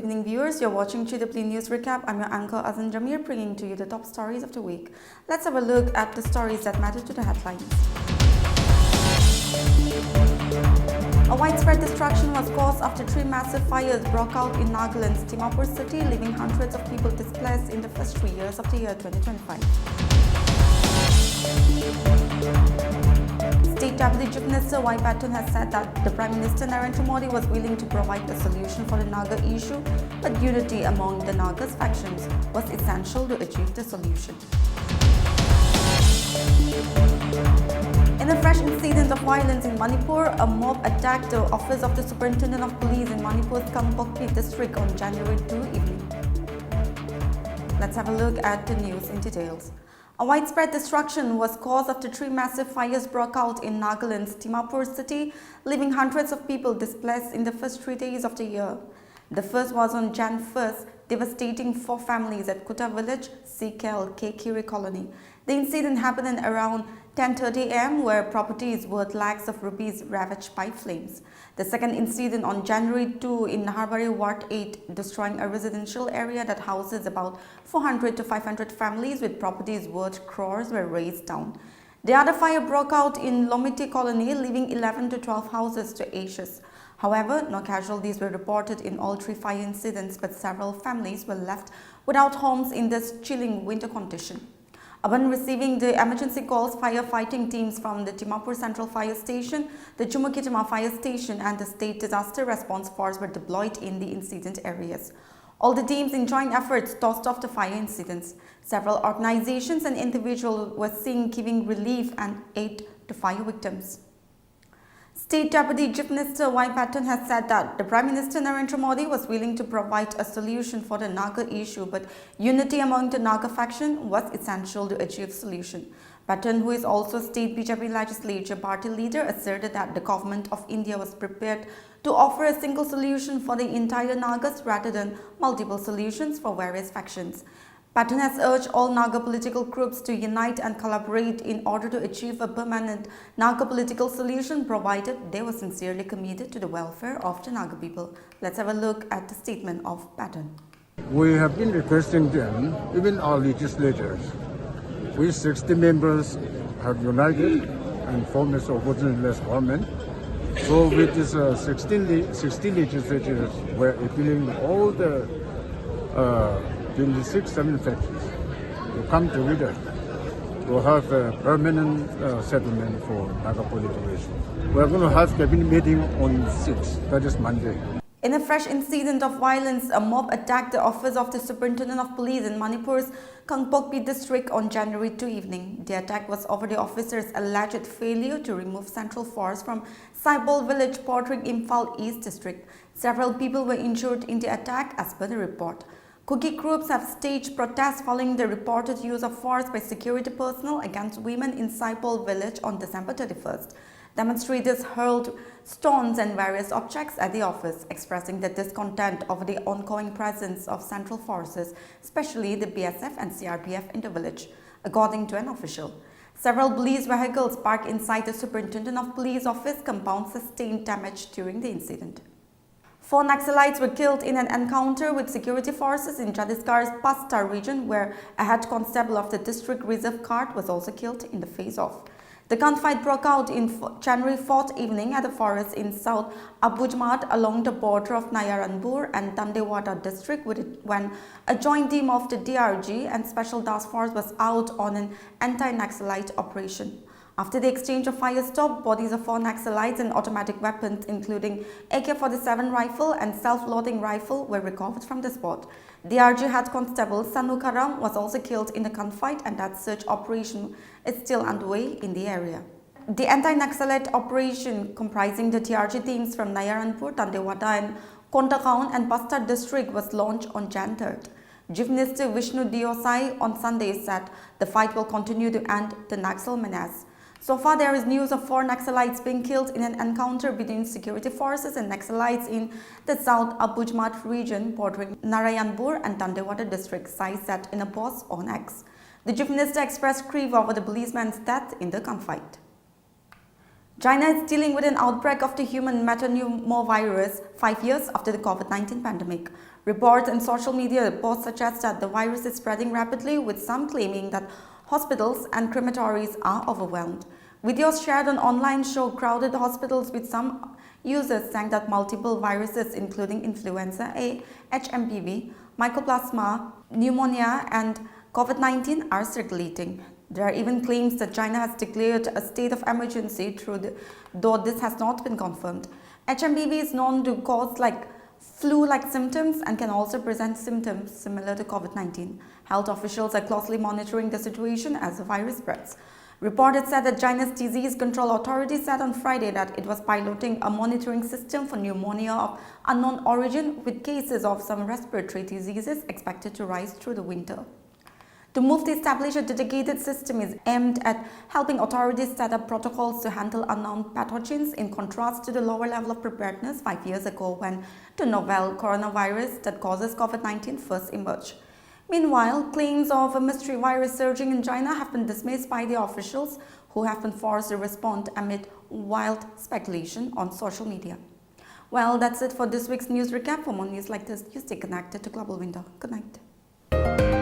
evening, viewers. You're watching Chidapli News Recap. I'm your anchor Azan Jamir, bringing to you the top stories of the week. Let's have a look at the stories that matter to the headlines. A widespread destruction was caused after three massive fires broke out in Nagaland's Manipur city, leaving hundreds of people displaced in the first 3 years of the year 2025. State Deputy Chief Minister Y. Patton has said that the Prime Minister Narendra Modi was willing to provide a solution for the Naga issue, but unity among the Naga's factions was essential to achieve the solution. In a fresh incident of violence in Manipur, a mob attacked the office of the Superintendent of Police in Manipur's Kangpokpi district on January 2 evening. Let's have a look at the news in details. A widespread destruction was caused after three massive fires broke out in Nagaland's Manipur city, leaving hundreds of people displaced in the first 3 days of the year. The first was on Jan 1st, devastating 4 families at Kuta village, CKL Kekiri colony. The incident happened at around 10:30 am, where properties worth lakhs of rupees ravaged by flames. The second incident on January 2 in Naharbari Ward 8, destroying a residential area that houses about 400 to 500 families with properties worth crores were razed down. The other fire broke out in Lomiti colony, leaving 11 to 12 houses to ashes. However, no casualties were reported in all 3 fire incidents, but several families were left without homes in this chilling winter condition. Upon receiving the emergency calls, firefighting teams from the Dimapur Central Fire Station, the Chumukitama Fire Station and the State Disaster Response Force were deployed in the incident areas. All the teams in joint efforts tossed off the fire incidents. Several organizations and individuals were seen giving relief and aid to fire victims. State Deputy Chief Minister Y. Patton has said that the Prime Minister Narendra Modi was willing to provide a solution for the Naga issue, but unity among the Naga faction was essential to achieve solution. Patton, who is also State BJP Legislature Party leader, asserted that the Government of India was prepared to offer a single solution for the entire Nagas rather than multiple solutions for various factions. Patton has urged all Naga political groups to unite and collaborate in order to achieve a permanent Naga political solution, provided they were sincerely committed to the welfare of the Naga people. Let's have a look at the statement of Patton. We have been requesting them, even our legislators. We 60 members have united and formed a opposition-less government. So with this 60 legislators, we're appealing to all the 26 factions to come together to have a permanent settlement for Naga political issues. We're going to have cabinet meeting on 6th, that is Monday. In a fresh incident of violence, a mob attacked the office of the Superintendent of Police in Manipur's Kangpokpi district on January 2 evening. The attack was over the officer's alleged failure to remove Central Force from Saibol village bordering Imphal East district. Several people were injured in the attack as per the report. Kuki groups have staged protests following the reported use of force by security personnel against women in Saipol village on December 31st. Demonstrators hurled stones and various objects at the office, expressing their discontent over the ongoing presence of central forces, especially the BSF and CRPF in the village, according to an official. Several police vehicles parked inside the Superintendent of Police office compound sustained damage during the incident. 4 Naxalites were killed in an encounter with security forces in Chhattisgarh's Pastar region, where a head constable of the district reserve guard was also killed in the face-off. The gunfight broke out in January 4th evening at a forest in South Abujmat along the border of Nayaranpur and Dandewada district, when a joint team of the DRG and Special Task Force was out on an anti-Naxalite operation. After the exchange of fire stopped, bodies of 4 Naxalites and automatic weapons, including AK-47 rifle and self-loading rifle, were recovered from the spot. DRG Head Constable Sanukaram was also killed in the gunfight, and that search operation is still underway in the area. The anti-Naxalite operation, comprising the DRG teams from Nayaranpur, Dandewada and Kontakaon and Pastar district, was launched on Jan 3rd. Chief Minister Vishnu Diosai on Sunday said the fight will continue to end the Naxal menace. So far, there is news of 4 Naxalites being killed in an encounter between security forces and Naxalites in the South Abujmat region bordering Narayanpur and Dandewada district, Sai said in a post on X. The Chief Minister expressed grief over the policeman's death in the gunfight. China is dealing with an outbreak of the human metapneumovirus 5 years after the COVID-19 pandemic. Reports and social media posts suggest that the virus is spreading rapidly, with some claiming that hospitals and crematories are overwhelmed. Videos shared on online show crowded hospitals, with some users saying that multiple viruses including influenza A, HMPV, mycoplasma, pneumonia and COVID-19 are circulating. There are even claims that China has declared a state of emergency, though this has not been confirmed. HMPV is known to cause flu-like symptoms and can also present symptoms similar to COVID-19. Health officials are closely monitoring the situation as the virus spreads. Reports said that China's Disease Control Authority said on Friday that it was piloting a monitoring system for pneumonia of unknown origin, with cases of some respiratory diseases expected to rise through the winter. The move to establish a dedicated system is aimed at helping authorities set up protocols to handle unknown pathogens, in contrast to the lower level of preparedness 5 years ago when the novel coronavirus that causes COVID-19 first emerged. Meanwhile, claims of a mystery virus surging in China have been dismissed by the officials, who have been forced to respond amid wild speculation on social media. Well, that's it for this week's news recap. For more news like this, you stay connected to Global Window. Good night.